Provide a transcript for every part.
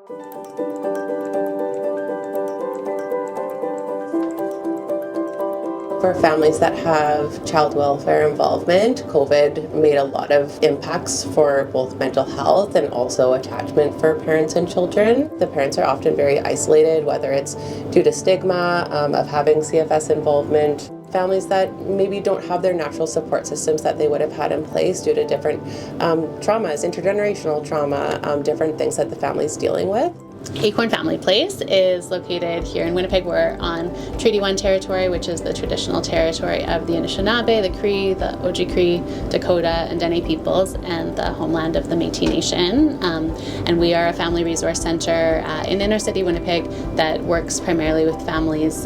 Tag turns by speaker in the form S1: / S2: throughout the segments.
S1: For families that have child welfare involvement, COVID made a lot of impacts for both mental health and also attachment for parents and children. The parents are often very isolated, whether it's due to stigma of having CFS involvement. Families that maybe don't have their natural support systems that they would have had in place due to different traumas, intergenerational trauma, different things that the family's dealing with.
S2: Acorn Family Place is located here in Winnipeg. We're on Treaty 1 territory, which is the traditional territory of the Anishinaabe, the Cree, the Oji-Cree, Dakota, and Dene peoples, and the homeland of the Métis Nation. And we are a family resource center in inner city Winnipeg that works primarily with families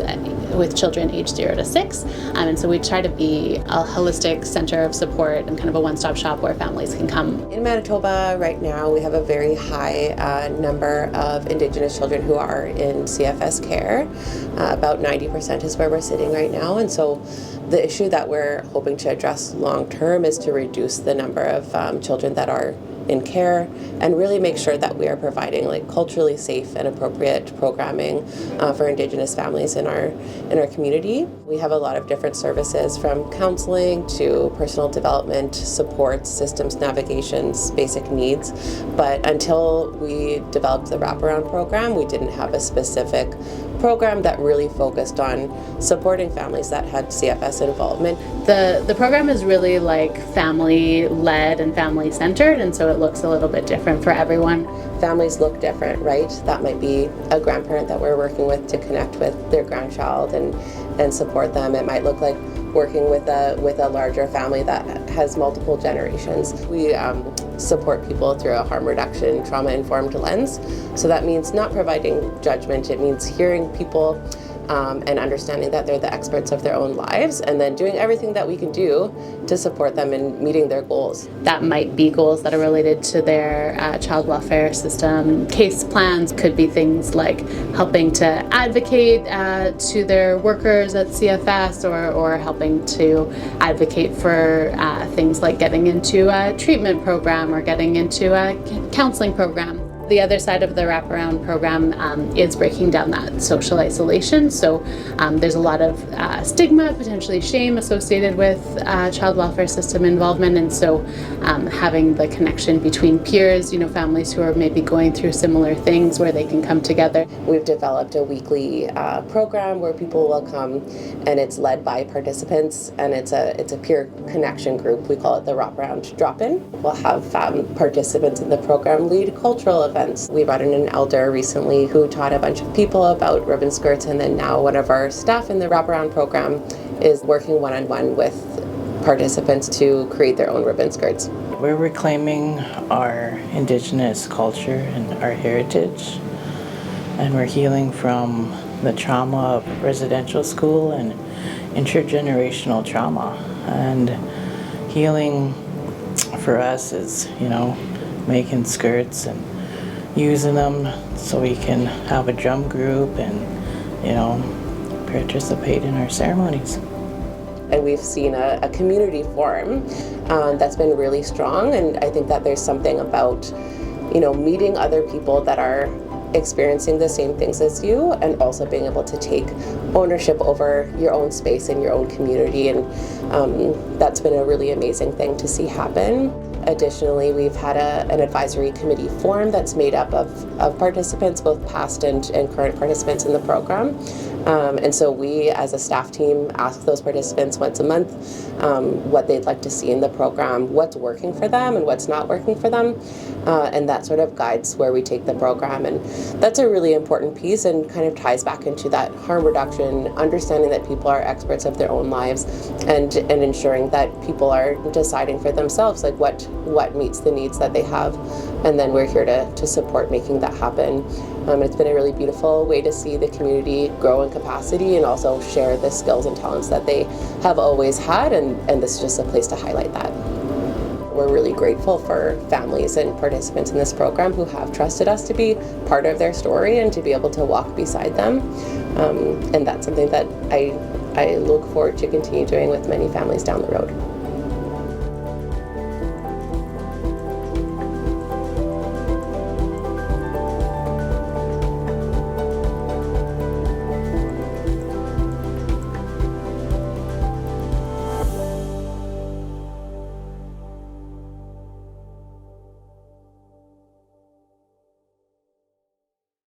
S2: with children aged 0 to 6. And so we try to be a holistic center of support and kind of a one-stop shop where families can come.
S1: In Manitoba right now, we have a very high number of Indigenous children who are in CFS care. About 90% is where we're sitting right now, and so the issue that we're hoping to address long term is to reduce the number of children that are in care and really make sure that we are providing culturally safe and appropriate programming for Indigenous families in our community. We have a lot of different services, from counseling to personal development, supports, systems navigations, basic needs. But until we developed the wraparound program, we didn't have a specific program that really focused on supporting families that had CFS involvement.
S2: The program is really family-led and family-centered, and so it looks a little bit different for everyone.
S1: Families look different, right? That might be a grandparent that we're working with to connect with their grandchild and support them. It might look like working with a larger family that has multiple generations. We support people through a harm reduction, trauma-informed lens. So that means not providing judgment. It means hearing people and understanding that they're the experts of their own lives, and then doing everything that we can do to support them in meeting their goals.
S2: That might be goals that are related to their child welfare system. Case plans could be things like helping to advocate to their workers at CFS, or helping to advocate for things like getting into a treatment program or getting into a counseling program. The other side of the wraparound program is breaking down that social isolation. So there's a lot of stigma, potentially shame associated with child welfare system involvement. And so having the connection between peers, families who are maybe going through similar things where they can come together.
S1: We've developed a weekly program where people will come, and it's led by participants, and it's a peer connection group. We call it the wraparound drop-in. We'll have participants in the program lead cultural events. We brought in an elder recently who taught a bunch of people about ribbon skirts, and then now one of our staff in the wraparound program is working one-on-one with participants to create their own ribbon skirts.
S3: We're reclaiming our Indigenous culture and our heritage, and we're healing from the trauma of residential school and intergenerational trauma. And healing for us is, making skirts and using them so we can have a drum group and, participate in our ceremonies.
S1: And we've seen a community form that's been really strong, and I think that there's something about, meeting other people that are experiencing the same things as you, and also being able to take ownership over your own space and your own community, and that's been a really amazing thing to see happen. Additionally, we've had an advisory committee formed that's made up of participants, both past and current participants in the program. And so we, as a staff team, ask those participants once a month what they'd like to see in the program, what's working for them and what's not working for them. And that sort of guides where we take the program. And that's a really important piece, and kind of ties back into that harm reduction, understanding that people are experts of their own lives, and ensuring that people are deciding for themselves what meets the needs that they have. And then we're here to support making that happen. It's been a really beautiful way to see the community grow in capacity and also share the skills and talents that they have always had, and this is just a place to highlight that. We're really grateful for families and participants in this program who have trusted us to be part of their story and to be able to walk beside them. And that's something that I look forward to continue doing with many families down the road.